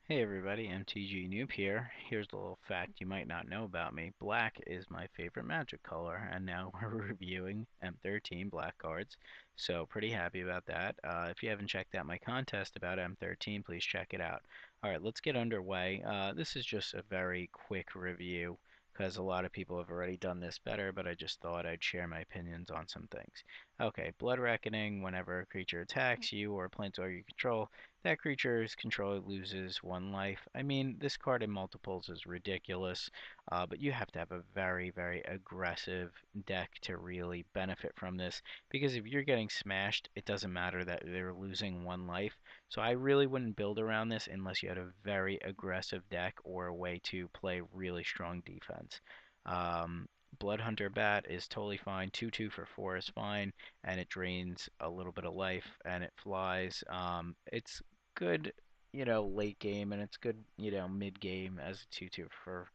Hey everybody, MTG Noob here. Here's a little fact you might not know about me. Black is my favorite Magic color, and now we're reviewing M13 Black cards. So pretty happy about that. If you haven't checked out my contest about M13, please check it out. Alright, let's get underway. This is just a very quick review because a lot of people have already done this better, but I just thought I'd share my opinions on some things. Okay, Blood Reckoning. Whenever a creature attacks you or a planeswalker you control, that creature's controller loses one life. I mean, this card in multiples is ridiculous, but you have to have a very, very aggressive deck to really benefit from this. Because if you're getting smashed, it doesn't matter that they're losing one life. So I really wouldn't build around this unless you had a very aggressive deck or a way to play really strong defense. Um, Bloodhunter Bat is totally fine. 2/2 for 4 is fine, and it drains a little bit of life and it flies. It's good, late game, and it's good, mid game as a 2/2 for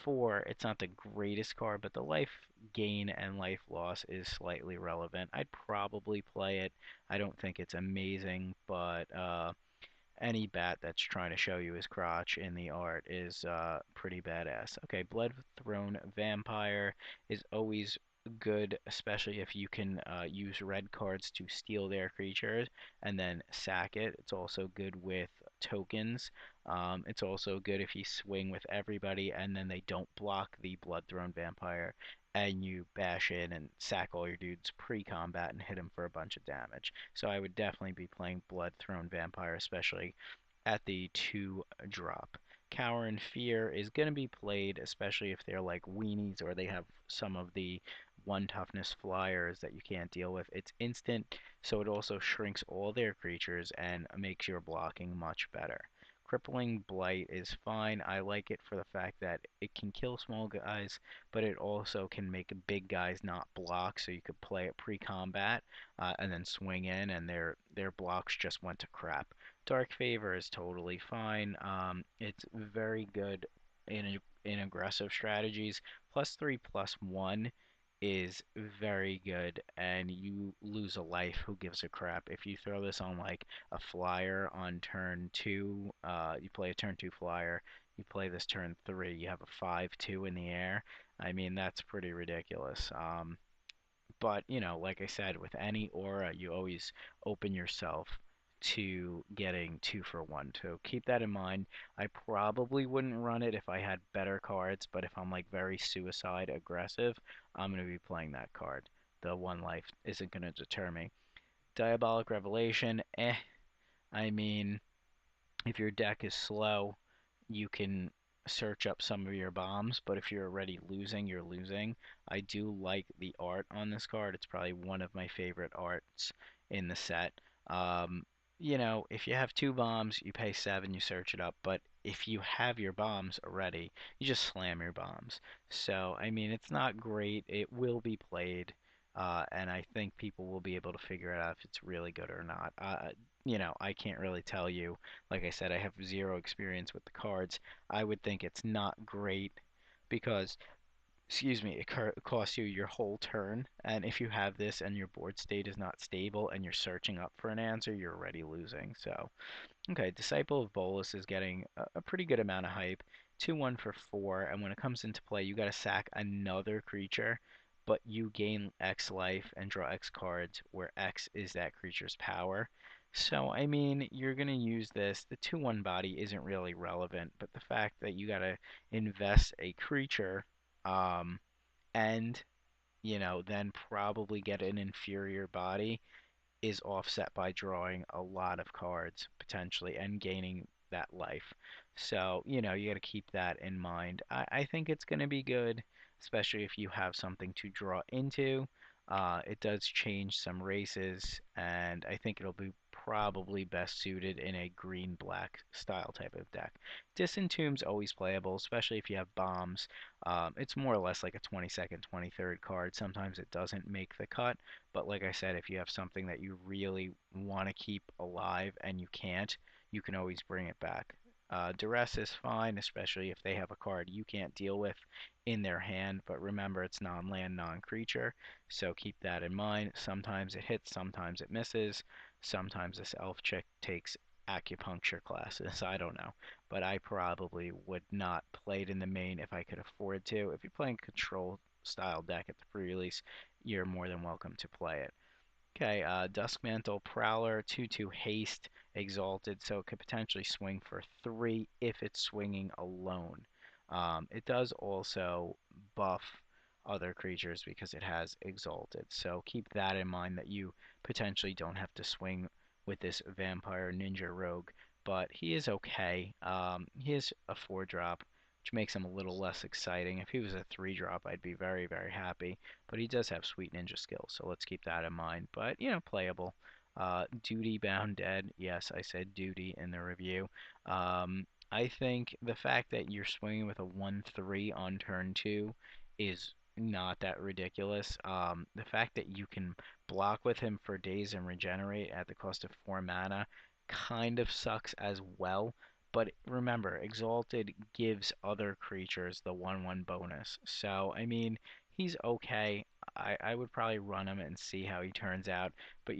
4. It's not the greatest card, but the life gain and life loss is slightly relevant. I'd probably play it. I don't think it's amazing, but any bat that's trying to show you his crotch in the art is pretty badass. Okay, Blood Throne Vampire is always good, especially if you can use red cards to steal their creatures and then sack it. It's also good with tokens. It's also good if you swing with everybody and then they don't block the Blood Throne Vampire and you bash in and sack all your dudes pre-combat and hit them for a bunch of damage. So I would definitely be playing Blood Throne Vampire, especially at the 2 drop. Cower and Fear is going to be played, especially if they're like weenies or they have some of the 1 toughness flyers that you can't deal with. It's instant, so it also shrinks all their creatures and makes your blocking much better. Crippling Blight is fine. I like it for the fact that it can kill small guys, but it also can make big guys not block, so you could play it pre-combat and then swing in, and their blocks just went to crap. Dark Favor is totally fine. It's very good in aggressive strategies. +3/+1 is very good, and you lose a life. Who gives a crap? If you throw this on like a flyer on turn 2, you play a turn 2 flyer, you play this turn 3, you have a 5/2 in the air. I mean, that's pretty ridiculous. But, like I said, with any aura, you always open yourself to getting 2 for 1. So keep that in mind. I probably wouldn't run it if I had better cards, but if I'm like very suicide aggressive, I'm going to be playing that card. The 1 life isn't going to deter me. Diabolic Revelation, I mean, if your deck is slow, you can search up some of your bombs, but if you're already losing, you're losing. I do like the art on this card. It's probably one of my favorite arts in the set. Um, if you have 2 bombs, you pay 7, you search it up, but if you have your bombs already, you just slam your bombs. So, I mean, it's not great. It will be played, and I think people will be able to figure it out if it's really good or not. I can't really tell you. Like I said, I have zero experience with the cards. I would think it's not great because, excuse me, it costs you your whole turn. And if you have this and your board state is not stable and you're searching up for an answer, you're already losing. So, okay, Disciple of Bolus is getting a pretty good amount of hype. 2/1 for 4, and when it comes into play, you got to sack another creature, but you gain X life and draw X cards, where X is that creature's power. So, I mean, you're going to use this. The 2/1 body isn't really relevant, but the fact that you got to invest a creature um, and, then probably get an inferior body is offset by drawing a lot of cards potentially and gaining that life. So, you got to keep that in mind. I think it's going to be good, especially if you have something to draw into. It does change some races, and I think it'll be probably best suited in a green-black style type of deck. Disentomb's always playable, especially if you have bombs. It's more or less like a 22nd, 23rd card. Sometimes it doesn't make the cut, but like I said, if you have something that you really want to keep alive and you can't, you can always bring it back. Duress is fine, especially if they have a card you can't deal with in their hand, but remember it's non-land, non-creature, so keep that in mind. Sometimes it hits, sometimes it misses. Sometimes this elf chick takes acupuncture classes. I don't know. But I probably would not play it in the main if I could afford to. If you're playing control style deck at the pre-release, you're more than welcome to play it. Okay, Duskmantle Prowler, 2/2 haste, exalted, so it could potentially swing for 3 if it's swinging alone. It does also buff other creatures because it has exalted, so keep that in mind that you potentially don't have to swing with this Vampire Ninja Rogue, but he is okay. He is a 4-drop, which makes him a little less exciting. If he was a 3-drop, I'd be very, very happy, but he does have sweet ninja skills, so let's keep that in mind. But, playable. Duty Bound Dead. Yes, I said duty in the review. I think the fact that you're swinging with a 1/3 on turn 2 is not that ridiculous. The fact that you can block with him for days and regenerate at the cost of 4 mana kind of sucks as well. But remember, Exalted gives other creatures the 1/1 bonus. So, I mean, he's okay. I would probably run him and see how he turns out. But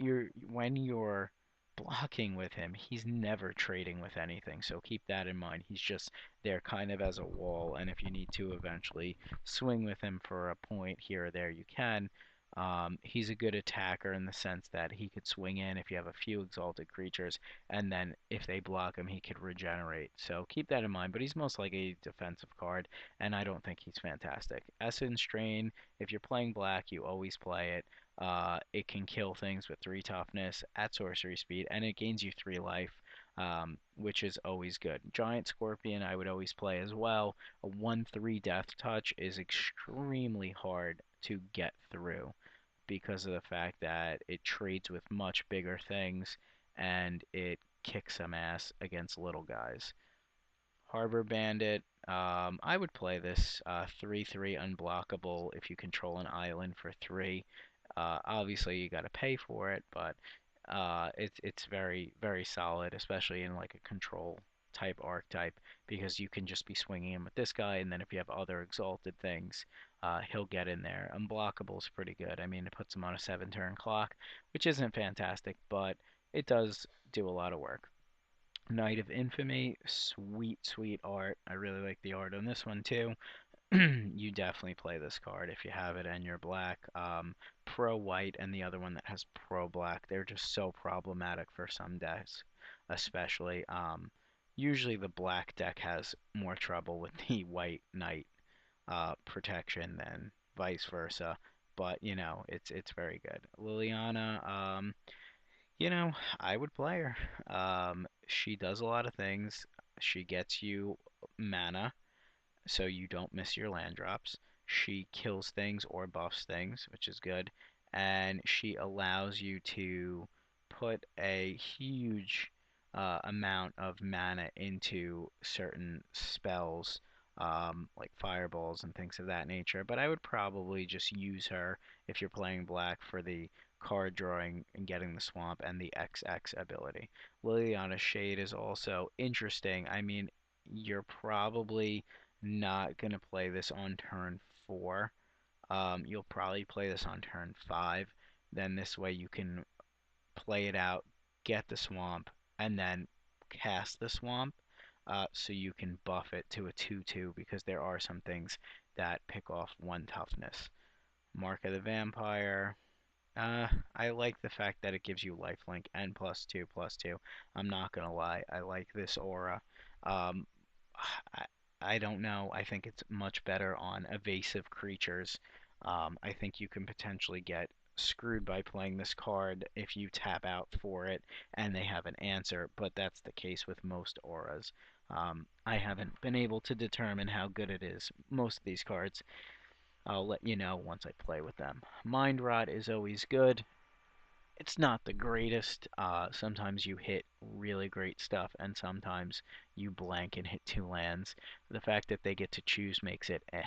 when you're blocking with him, he's never trading with anything. So keep that in mind. He's just there kind of as a wall. And if you need to eventually swing with him for a point here or there, you can. He's a good attacker in the sense that he could swing in if you have a few exalted creatures, and then if they block him, he could regenerate. So keep that in mind. But he's most likely a defensive card, and I don't think he's fantastic. Essence Drain, if you're playing black, you always play it. It can kill things with 3 toughness at sorcery speed, and it gains you 3 life, which is always good. Giant Scorpion, I would always play as well. A 1/3 Death Touch is extremely hard to get through because of the fact that it trades with much bigger things and it kicks some ass against little guys. Harbor Bandit, I would play this 3/3 unblockable if you control an island for 3. Obviously, you got to pay for it, but it's very, very solid, especially in like a control type archetype, because you can just be swinging him with this guy, and then if you have other exalted things, he'll get in there. Unblockable is pretty good. I mean, it puts him on a 7-turn clock, which isn't fantastic, but it does do a lot of work. Knight of Infamy, sweet, sweet art. I really like the art on this one too. You definitely play this card if you have it and you're black. Pro white and the other one that has pro black, they're just so problematic for some decks, especially. Usually the black deck has more trouble with the white knight protection than vice versa. But it's very good. Liliana, you know, I would play her. She does a lot of things. She gets you mana, so you don't miss your land drops. She kills things or buffs things, which is good. And she allows you to put a huge amount of mana into certain spells, like fireballs and things of that nature. But I would probably just use her if you're playing black for the card drawing and getting the swamp and the XX ability. Liliana Shade is also interesting. I mean, you're probably not going to play this on turn 4. You'll probably play this on turn 5. Then this way you can play it out, get the swamp, and then cast the swamp, so you can buff it to a 2/2 because there are some things that pick off 1 toughness. Mark of the Vampire. I like the fact that it gives you lifelink and +2/+2. I'm not gonna lie, I like this aura. Um, I, I don't know. I think it's much better on evasive creatures. I think you can potentially get screwed by playing this card if you tap out for it and they have an answer, but that's the case with most auras. I haven't been able to determine how good it is. Most of these cards, I'll let you know once I play with them. Mind Rot is always good. It's not the greatest. Sometimes you hit really great stuff, and sometimes you blank and hit 2 lands. The fact that they get to choose makes it eh.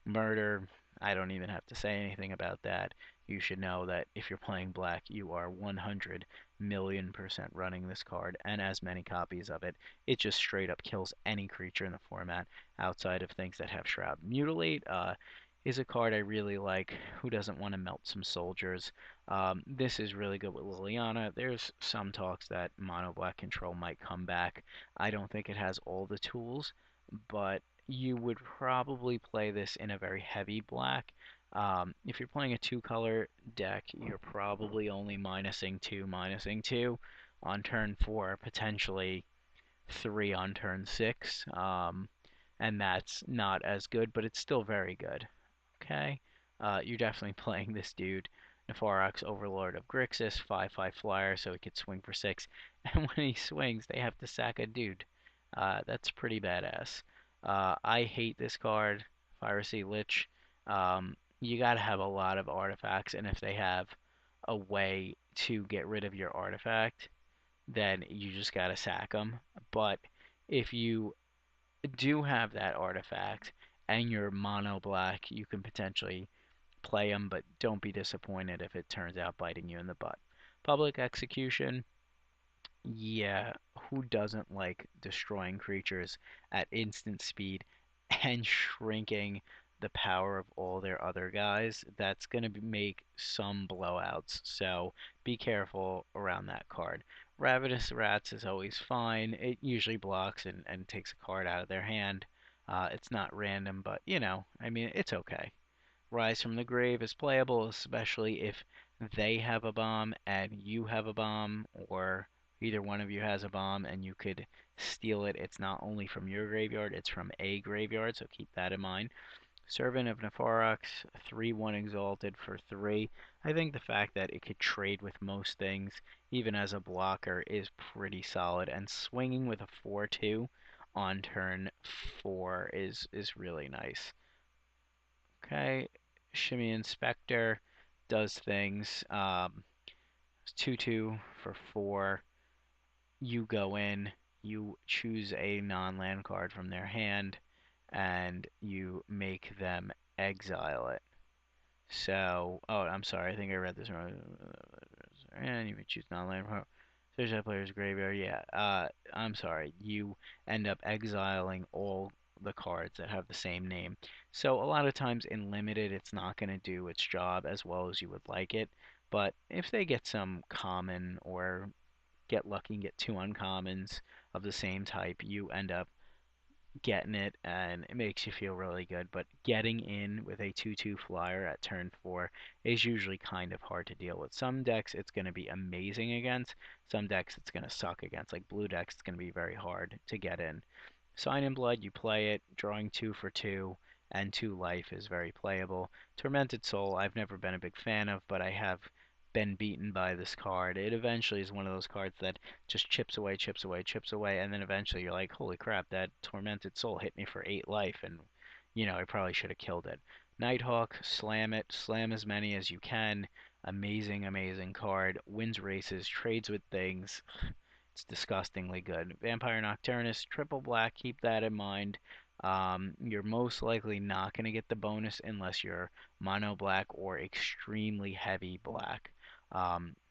Murder, I don't even have to say anything about that. You should know that if you're playing black, you are 100,000,000% running this card, and as many copies of it. It just straight up kills any creature in the format outside of things that have Shroud. Mutilate is a card I really like. Who doesn't want to melt some soldiers? This is really good with Liliana. There's some talks that Mono Black Control might come back. I don't think it has all the tools, but you would probably play this in a very heavy black. If you're playing a two-color deck, you're probably only minusing two on turn 4, potentially 3 on turn 6, and that's not as good, but it's still very good. Okay, you're definitely playing this dude, Nefarox, Overlord of Grixis, 5/5 flyer, so he could swing for 6. And when he swings, they have to sack a dude. That's pretty badass. I hate this card, Piracy Lich. You gotta have a lot of artifacts, and if they have a way to get rid of your artifact, then you just gotta sack them. But if you do have that artifact and you're mono black, you can potentially play them, but don't be disappointed if it turns out biting you in the butt. Public execution, yeah, who doesn't like destroying creatures at instant speed and shrinking the power of all their other guys? That's going to make some blowouts, so be careful around that card. Ravenous Rats is always fine. It usually blocks and takes a card out of their hand. It's not random, but I mean, it's okay. Rise from the Grave is playable, especially if they have a bomb and you have a bomb, or either one of you has a bomb and you could steal it. It's not only from your graveyard, it's from a graveyard, so keep that in mind. Servant of Nefarox, 3/1 Exalted for 3. I think the fact that it could trade with most things, even as a blocker, is pretty solid, and swinging with a 4/2 on turn 4 is really nice. Okay, Shimmy Inspector does things. 2/2 for 4. You go in, you choose a non-land card from their hand, and you make them exile it. So, oh, I'm sorry, I think I read this wrong. And you may choose non-land. Search that player's graveyard. Yeah, I'm sorry. You end up exiling all the cards that have the same name. So a lot of times in limited, it's not going to do its job as well as you would like it. But if they get some common or get lucky and get two uncommons of the same type, you end up getting it, and it makes you feel really good. But getting in with a 2/2 flyer at turn 4 is usually kind of hard to deal with. Some decks it's going to be amazing against, some decks it's going to suck against. Like blue decks, it's going to be very hard to get in. Sign in Blood, you play it, drawing 2 for 2 and 2 life is very playable. Tormented Soul, I've never been a big fan of, but I have been beaten by this card. It eventually is one of those cards that just chips away, chips away, chips away, and then eventually you're like, holy crap, that Tormented Soul hit me for 8 life, and I probably should have killed it. Nighthawk, slam it, slam as many as you can. Amazing, amazing card. Wins races, trades with things. It's disgustingly good. Vampire Nocturnus, triple black, keep that in mind. You're most likely not going to get the bonus unless you're mono black or extremely heavy black,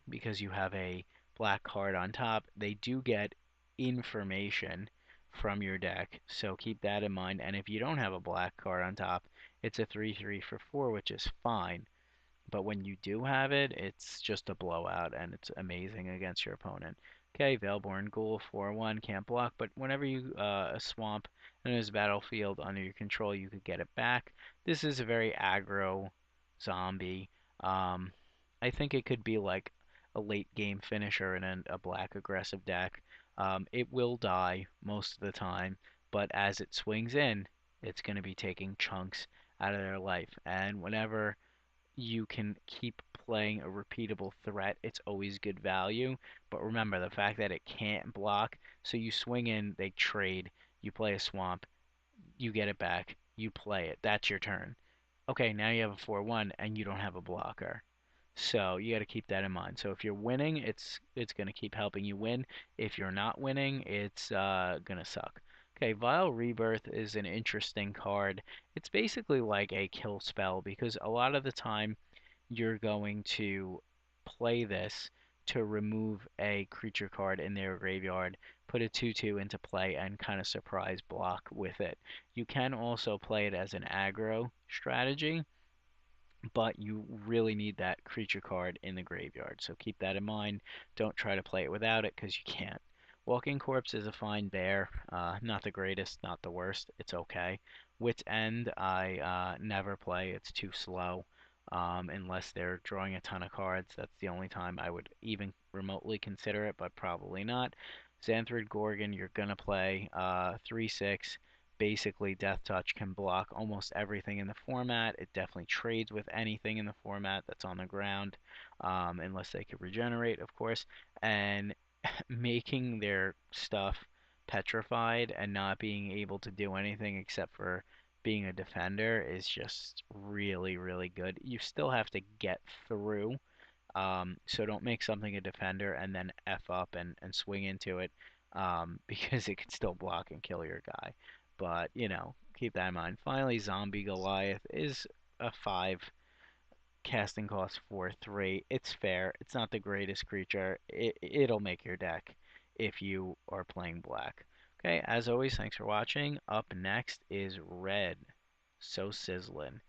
because you have a black card on top. They do get information from your deck, so keep that in mind. And if you don't have a black card on top, it's a 3/3 for 4, which is fine. But when you do have it, it's just a blowout, and it's amazing against your opponent. Okay, Veilborn Ghoul, 4/1, can't block, but whenever you swamp and there's a battlefield under your control, you could get it back. This is a very aggro zombie. Um, I think it could be like a late game finisher in a black aggressive deck. It will die most of the time, but as it swings in, it's going to be taking chunks out of their life. And whenever you can keep playing a repeatable threat, it's always good value. But remember the fact that it can't block, so you swing in, they trade, you play a swamp, you get it back, you play it. That's your turn. Okay, now you have a 4/1 and you don't have a blocker. So you got to keep that in mind. So if you're winning, it's going to keep helping you win. If you're not winning, it's going to suck. Okay, Vile Rebirth is an interesting card. It's basically like a kill spell because a lot of the time you're going to play this to remove a creature card in their graveyard, put a 2/2 into play, and kind of surprise block with it. You can also play it as an aggro strategy, but you really need that creature card in the graveyard. So keep that in mind. Don't try to play it without it because you can't. Walking Corpse is a fine bear. Not the greatest, not the worst. It's okay. Wit's End, I never play. It's too slow. Unless they're drawing a ton of cards. That's the only time I would even remotely consider it, but probably not. Xanthrid Gorgon, you're going to play 3/6. Basically, Death Touch can block almost everything in the format. It definitely trades with anything in the format that's on the ground, unless they could regenerate, of course. And making their stuff petrified and not being able to do anything except for being a defender is just really, really good. You still have to get through, so don't make something a defender and then F up and swing into it, because it can still block and kill your guy. But, keep that in mind. Finally, Zombie Goliath is a 5 casting cost 4/3. It's fair. It's not the greatest creature. It'll make your deck if you are playing black. Okay, as always, thanks for watching. Up next is red. So sizzling.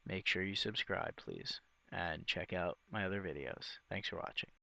Make sure you subscribe, please, and check out my other videos. Thanks for watching.